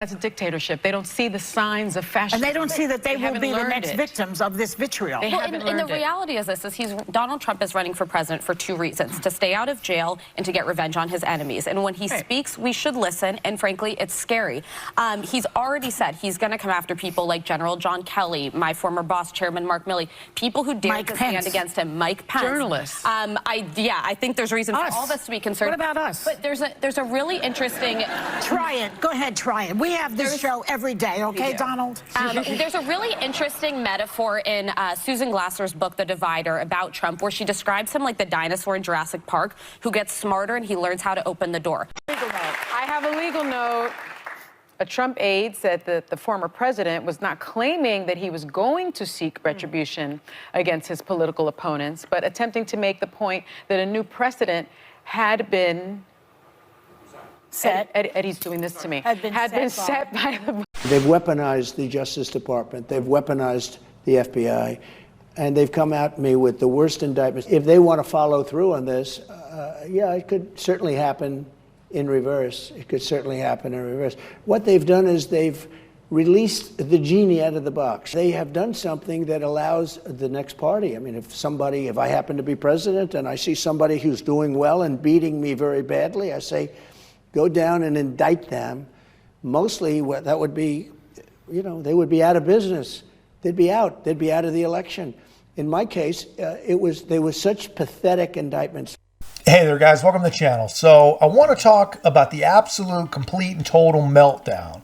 That's a dictatorship. They don't see the signs of fascism. And they don't see that they will be the next victims of this vitriol. And the reality is this, Donald Trump is running for president for two reasons: to stay out of jail and to get revenge on his enemies. And when he speaks, we should listen. And frankly, it's scary. He's already said he's going to come after people like General John Kelly, my former boss, Chairman Mark Milley, people who dare to stand against him, Mike Pence. Journalists. I think there's reason for all of us to be concerned. What about us? But there's a really interesting... Try it. Go ahead, try it. We have this show every day, okay, Donald? There's a really interesting metaphor in Susan Glasser's book, The Divider, about Trump, where she describes him like the dinosaur in Jurassic Park who gets smarter and he learns how to open the door. I have a legal note. A Trump aide said that the former president was not claiming that he was going to seek retribution against his political opponents, but attempting to make the point that a new precedent had been set. Eddie's doing this to me. Had been set by the... They've weaponized the Justice Department. They've weaponized the FBI. And they've come at me with the worst indictments. If they want to follow through on this, yeah, it could certainly happen in reverse. It could certainly happen in reverse. What they've done is they've released the genie out of the box. They have done something that allows the next party. I mean, if I happen to be president and I see somebody who's doing well and beating me very badly, I say, go down and indict them. Mostly that would be, you know, they would be out of business. They'd be out. They'd be out of the election. In my case, they were such pathetic indictments. Hey there, guys. Welcome to the channel. So I want to talk about the absolute, complete, and total meltdown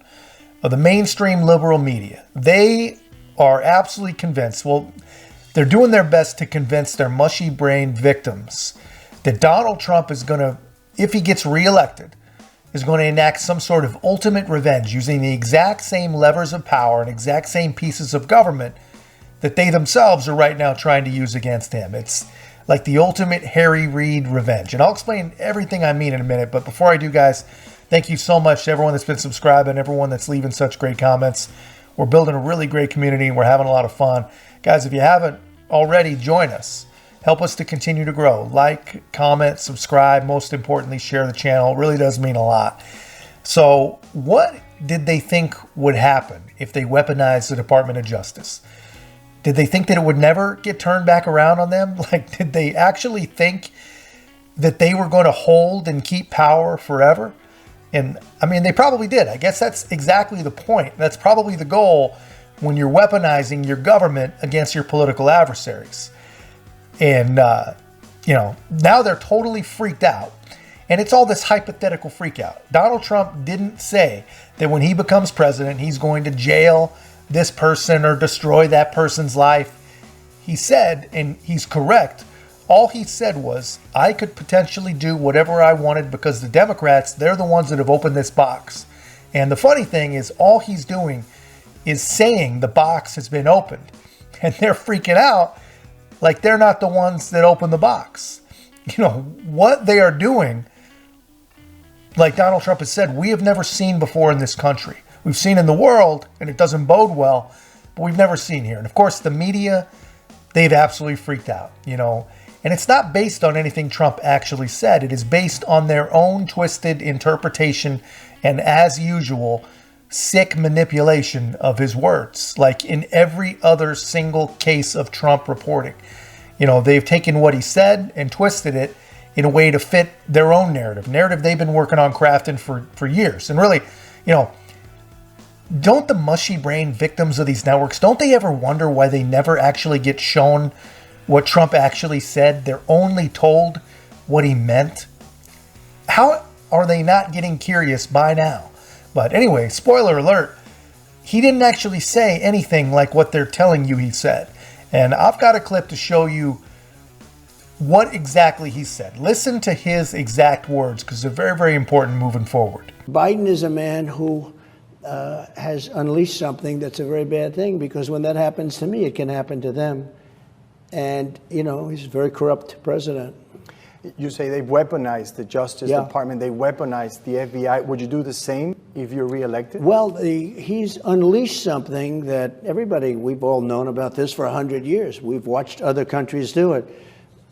of the mainstream liberal media. They are absolutely convinced, well, they're doing their best to convince their mushy-brained victims that Donald Trump is going to, if he gets reelected, is going to enact some sort of ultimate revenge using the exact same levers of power and exact same pieces of government that they themselves are right now trying to use against him. It's like the ultimate Harry Reid revenge. And I'll explain everything I mean in a minute. But before I do, guys, thank you so much to everyone that's been subscribing, everyone that's leaving such great comments. We're building a really great community and we're having a lot of fun. Guys, if you haven't already, join us. Help us to continue to grow. Like, comment, subscribe. Most importantly, share the channel. It really does mean a lot. So what did they think would happen if they weaponized the Department of Justice? Did they think that it would never get turned back around on them? Like, did they actually think that they were going to hold and keep power forever? And I mean, they probably did. I guess that's exactly the point. That's probably the goal when you're weaponizing your government against your political adversaries. And, you know, now they're totally freaked out. And it's all this hypothetical freak out. Donald Trump didn't say that when he becomes president, he's going to jail this person or destroy that person's life. He said, and he's correct, all he said was, I could potentially do whatever I wanted because the Democrats, they're the ones that have opened this box. And the funny thing is, all he's doing is saying the box has been opened. And they're freaking out like they're not the ones that opened the box. You know, what they are doing, like Donald Trump has said, we have never seen before in this country. We've seen in the world, and it doesn't bode well, but we've never seen here. And of course, the media, they've absolutely freaked out, you know. And it's not based on anything Trump actually said. It is based on their own twisted interpretation and, as usual, sick manipulation of his words, like in every other single case of Trump reporting. You know, they've taken what he said and twisted it in a way to fit their own narrative they've been working on crafting for years. And really, you know, don't the mushy brain victims of these networks, don't they ever wonder why they never actually get shown what Trump actually said? They're only told what he meant. How are they not getting curious by now? But anyway, spoiler alert, he didn't actually say anything like what they're telling you he said. And I've got a clip to show you what exactly he said. Listen to his exact words because they're very, very important moving forward. Biden is a man who has unleashed something that's a very bad thing, because when that happens to me, it can happen to them. And, you know, he's a very corrupt president. You say they've weaponized the Justice Department, they weaponized the FBI. Would you do the same if you're reelected? Well, he's unleashed something that we've all known about this for 100 years. We've watched other countries do it.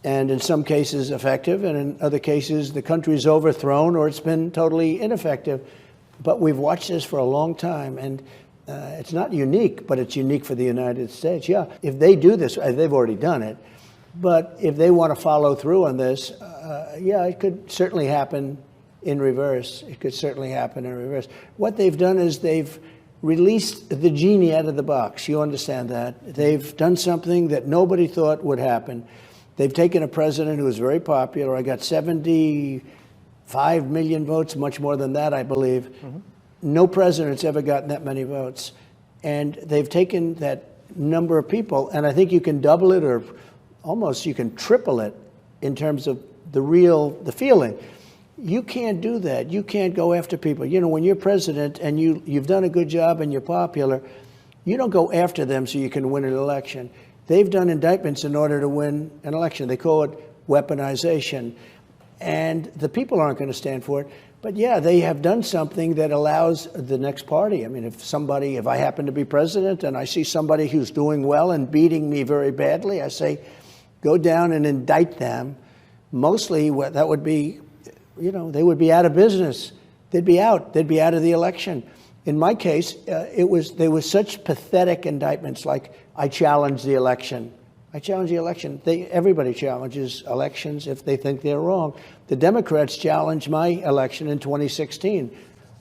And in some cases effective, and in other cases the country's overthrown or it's been totally ineffective. But we've watched this for a long time, and it's not unique, but it's unique for the United States. Yeah, if they do this, they've already done it, but if they want to follow through on this, yeah, it could certainly happen in reverse. It could certainly happen in reverse. What they've done is they've released the genie out of the box. You understand that? They've done something that nobody thought would happen. They've taken a president who was very popular. I got 75 million votes, much more than that, I believe. Mm-hmm. No president's ever gotten that many votes. And they've taken that number of people, and I think you can double it, or almost you can triple it in terms of the feeling. You can't do that. You can't go after people. You know, when you're president and you've done a good job and you're popular, you don't go after them so you can win an election. They've done indictments in order to win an election. They call it weaponization. And the people aren't going to stand for it. But yeah, they have done something that allows the next party. I mean, if I happen to be president and I see somebody who's doing well and beating me very badly, I say, go down and indict them. Mostly that would be, you know, they would be out of business. They'd be out of the election. In my case, they were such pathetic indictments, like I challenged the election. I challenge the election. Everybody challenges elections if they think they're wrong. The Democrats challenged my election in 2016.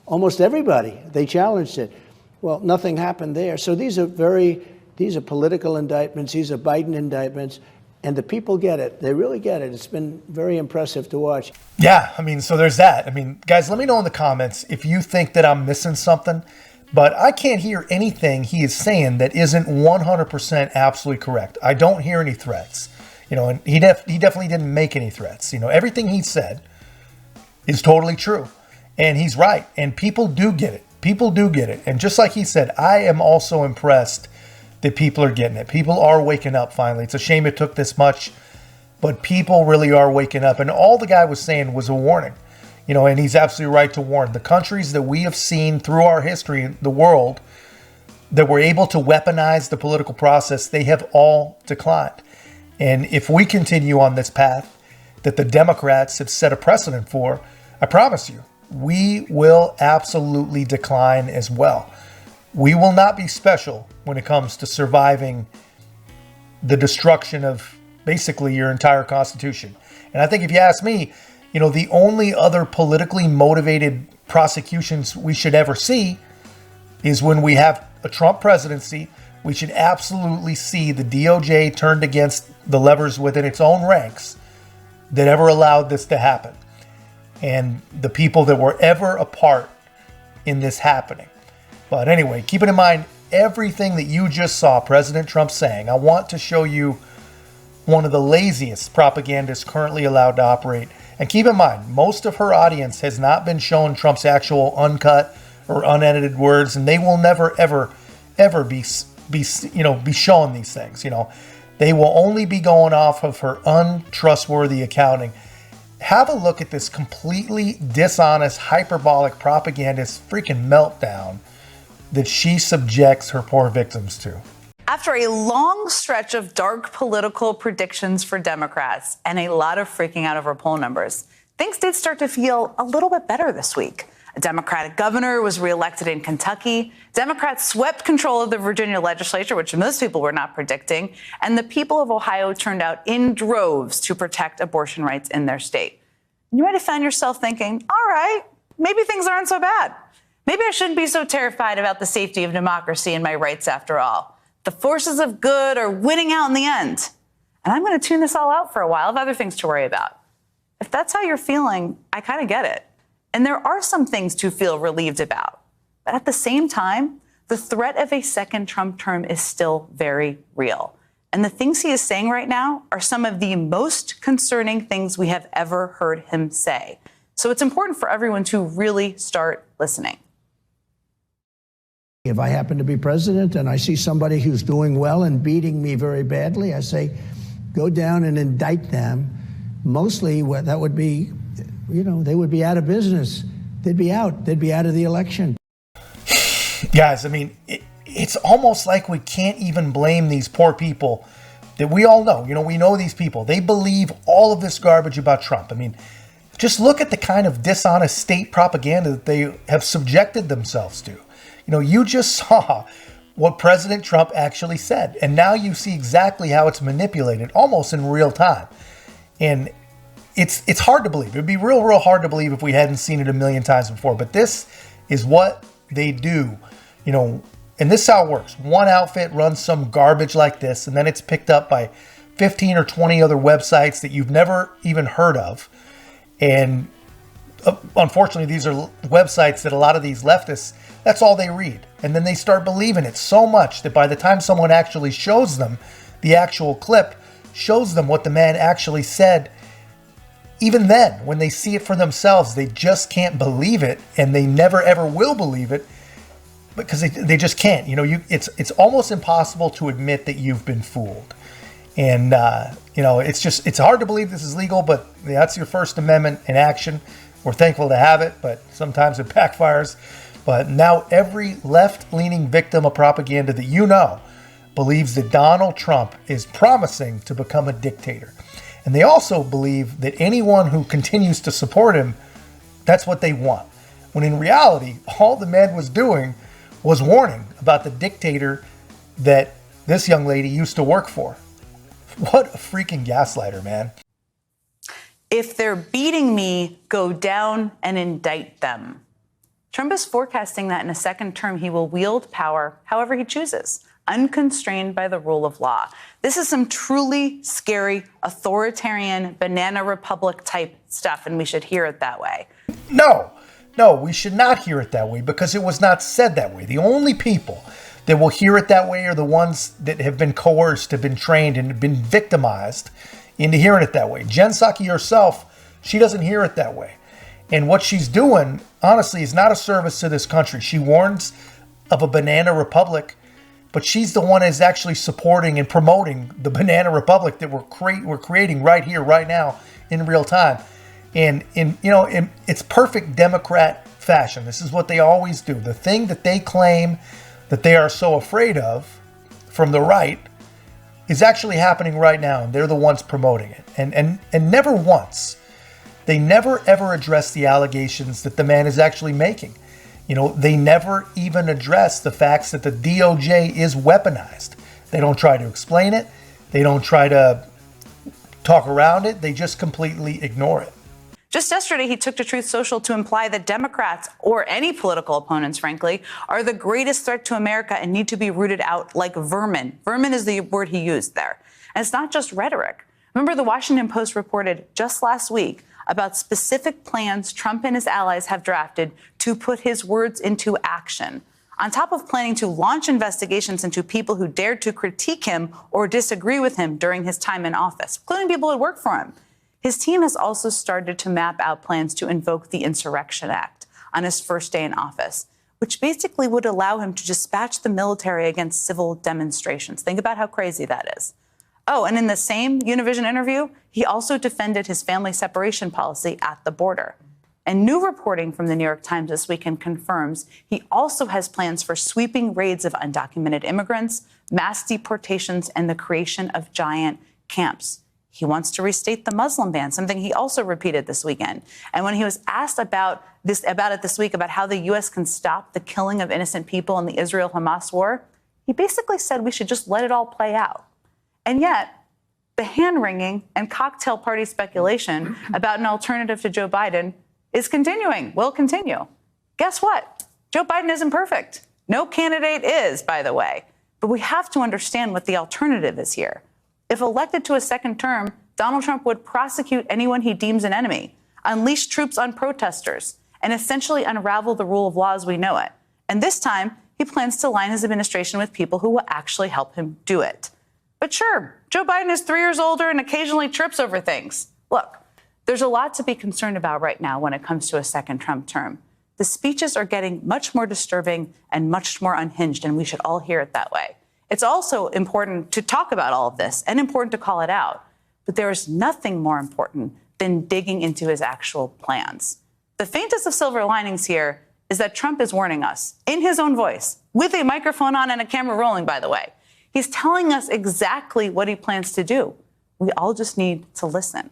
Almost everybody, they challenged it. Well, nothing happened there. So these are political indictments. These are Biden indictments. And the people get it. They really get it. It's been very impressive to watch. Yeah, I mean, so there's that. I mean, guys, let me know in the comments if you think that I'm missing something. But I can't hear anything he is saying that isn't 100% absolutely correct. I don't hear any threats. You know, and he definitely didn't make any threats. You know, everything he said is totally true. And he's right. And people do get it. People do get it. And just like he said, I am also impressed that people are getting it. People are waking up finally. It's a shame it took this much, but people really are waking up. And all the guy was saying was a warning. You know, and he's absolutely right to warn. The countries that we have seen through our history, the world, that were able to weaponize the political process, they have all declined. And if we continue on this path that the Democrats have set a precedent for, I promise you, we will absolutely decline as well. We will not be special when it comes to surviving the destruction of basically your entire Constitution. And I think if you ask me, you know, the only other politically motivated prosecutions we should ever see is when we have a Trump presidency. We should absolutely see the DOJ turned against the levers within its own ranks that ever allowed this to happen, and the people that were ever a part in this happening. But anyway, keeping in mind everything that you just saw President Trump saying, I want to show you one of the laziest propagandists currently allowed to operate. And keep in mind, most of her audience has not been shown Trump's actual uncut or unedited words, and they will never, ever be shown these things. You know, they will only be going off of her untrustworthy accounting. Have a look at this completely dishonest, hyperbolic propagandist freaking meltdown that she subjects her poor victims to. After a long stretch of dark political predictions for Democrats and a lot of freaking out over poll numbers, things did start to feel a little bit better this week. A Democratic governor was reelected in Kentucky. Democrats swept control of the Virginia legislature, which most people were not predicting. And the people of Ohio turned out in droves to protect abortion rights in their state. You might have found yourself thinking, all right, maybe things aren't so bad. Maybe I shouldn't be so terrified about the safety of democracy and my rights after all. The forces of good are winning out in the end. And I'm going to tune this all out for a while. I have other things to worry about. If that's how you're feeling, I kind of get it. And there are some things to feel relieved about. But at the same time, the threat of a second Trump term is still very real. And the things he is saying right now are some of the most concerning things we have ever heard him say. So it's important for everyone to really start listening. If I happen to be president and I see somebody who's doing well and beating me very badly, I say, go down and indict them. Mostly that would be, you know, they would be out of business. They'd be out of the election. Guys, I mean, it's almost like we can't even blame these poor people that we all know. You know, we know these people. They believe all of this garbage about Trump. I mean, Just look at the kind of dishonest state propaganda that they have subjected themselves to. You just saw what President Trump actually said, and now you see exactly how it's manipulated almost in real time. And it's hard to believe. It'd be real hard to believe if we hadn't seen it a million times before. But this is what they do, and this is how it works. One outfit runs some garbage like this, and then it's picked up by 15 or 20 other websites that you've never even heard of. And unfortunately, these are websites that a lot of these leftists, that's all they read. And then they start believing it so much that by the time someone actually shows them the actual clip, shows them what the man actually said, even then, when they see it for themselves, they just can't believe it, and they never ever will believe it because they just can't. It's almost impossible to admit that you've been fooled. And, it's hard to believe this is legal, but that's your First Amendment in action. We're thankful to have it, but sometimes it backfires. But now every left-leaning victim of propaganda that believes that Donald Trump is promising to become a dictator. And they also believe that anyone who continues to support him, that's what they want. When in reality, all the man was doing was warning about the dictator that this young lady used to work for. What a freaking gaslighter, man. If they're beating me, go down and indict them. Trump is forecasting that in a second term, he will wield power however he chooses, unconstrained by the rule of law. This is some truly scary, authoritarian, banana republic type stuff, and we should hear it that way. No, we should not hear it that way because it was not said that way. The only people that will hear it that way are the ones that have been coerced, have been trained, and have been victimized into hearing it that way. Jen Psaki herself, she doesn't hear it that way. And what she's doing, honestly, is not a service to this country. She warns of a banana republic, but she's the one that's actually supporting and promoting the banana republic that we're creating right here, right now, in real time. And in it's perfect Democrat fashion. This is what they always do. The thing that they claim that they are so afraid of from the right is actually happening right now, and they're the ones promoting it. And never once, they never ever address the allegations that the man is actually making. They never even address the facts that the DOJ is weaponized. They don't try to explain it. They don't try to talk around it. They just completely ignore it. Just yesterday, he took to Truth Social to imply that Democrats, or any political opponents, frankly, are the greatest threat to America and need to be rooted out like vermin. Vermin is the word he used there. And it's not just rhetoric. Remember, the Washington Post reported just last week about specific plans Trump and his allies have drafted to put his words into action. On top of planning to launch investigations into people who dared to critique him or disagree with him during his time in office, including people who worked for him. His team has also started to map out plans to invoke the Insurrection Act on his first day in office, which basically would allow him to dispatch the military against civil demonstrations. Think about how crazy that is. Oh, and in the same Univision interview, he also defended his family separation policy at the border. And new reporting from the New York Times this weekend confirms he also has plans for sweeping raids of undocumented immigrants, mass deportations, and the creation of giant camps. He wants to restate the Muslim ban, something he also repeated this weekend. And when he was asked about it this week, about how the U.S. can stop the killing of innocent people in the Israel-Hamas war, he basically said we should just let it all play out. And yet, the hand-wringing and cocktail party speculation about an alternative to Joe Biden is continuing, will continue. Guess what? Joe Biden isn't perfect. No candidate is, by the way. But we have to understand what the alternative is here. If elected to a second term, Donald Trump would prosecute anyone he deems an enemy, unleash troops on protesters, and essentially unravel the rule of law as we know it. And this time, he plans to line his administration with people who will actually help him do it. But sure, Joe Biden is 3 years older and occasionally trips over things. Look, there's a lot to be concerned about right now when it comes to a second Trump term. The speeches are getting much more disturbing and much more unhinged, and we should all hear it that way. It's also important to talk about all of this and important to call it out. But there is nothing more important than digging into his actual plans. The faintest of silver linings here is that Trump is warning us in his own voice, with a microphone on and a camera rolling, by the way. He's telling us exactly what he plans to do. We all just need to listen.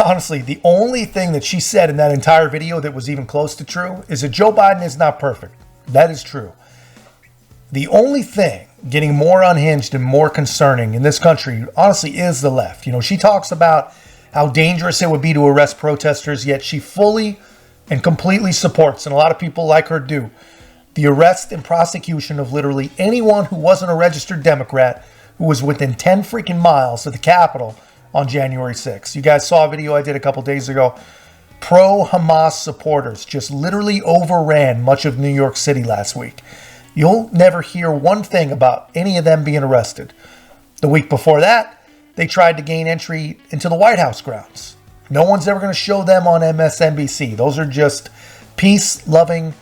Honestly, the only thing that she said in that entire video that was even close to true is that Joe Biden is not perfect. That is true. The only thing getting more unhinged and more concerning in this country, honestly, is the left. You know, she talks about how dangerous it would be to arrest protesters, yet she fully and completely supports, and a lot of people like her do, the arrest and prosecution of literally anyone who wasn't a registered Democrat who was within 10 freaking miles of the Capitol on January 6th. You guys saw a video I did a couple days ago. Pro-Hamas supporters just literally overran much of New York City last week. You'll never hear one thing about any of them being arrested. The week before that, they tried to gain entry into the White House grounds. No one's ever going to show them on MSNBC. Those are just peace-loving,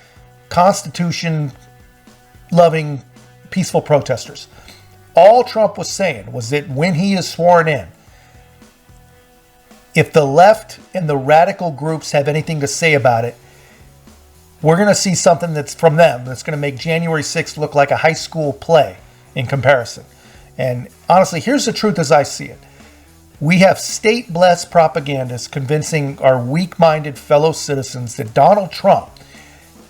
Constitution-loving, peaceful protesters. All Trump was saying was that when he is sworn in, if the left and the radical groups have anything to say about it, we're going to see something that's from them that's going to make January 6th look like a high school play in comparison. And honestly, here's the truth as I see it. We have state-blessed propagandists convincing our weak-minded fellow citizens that Donald Trump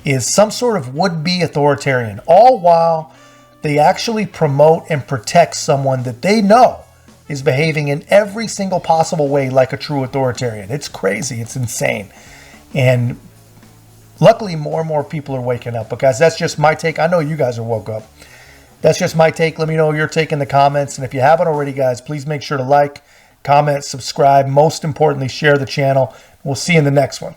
is some sort of would-be authoritarian, all while they actually promote and protect someone that they know is behaving in every single possible way like a true authoritarian. It's crazy. It's insane. And luckily, more and more people are waking up. But guys, that's just my take. I know you guys are woke up. That's just my take. Let me know your take in the comments. And if you haven't already, guys, please make sure to like, comment, subscribe. Most importantly, share the channel. We'll see you in the next one.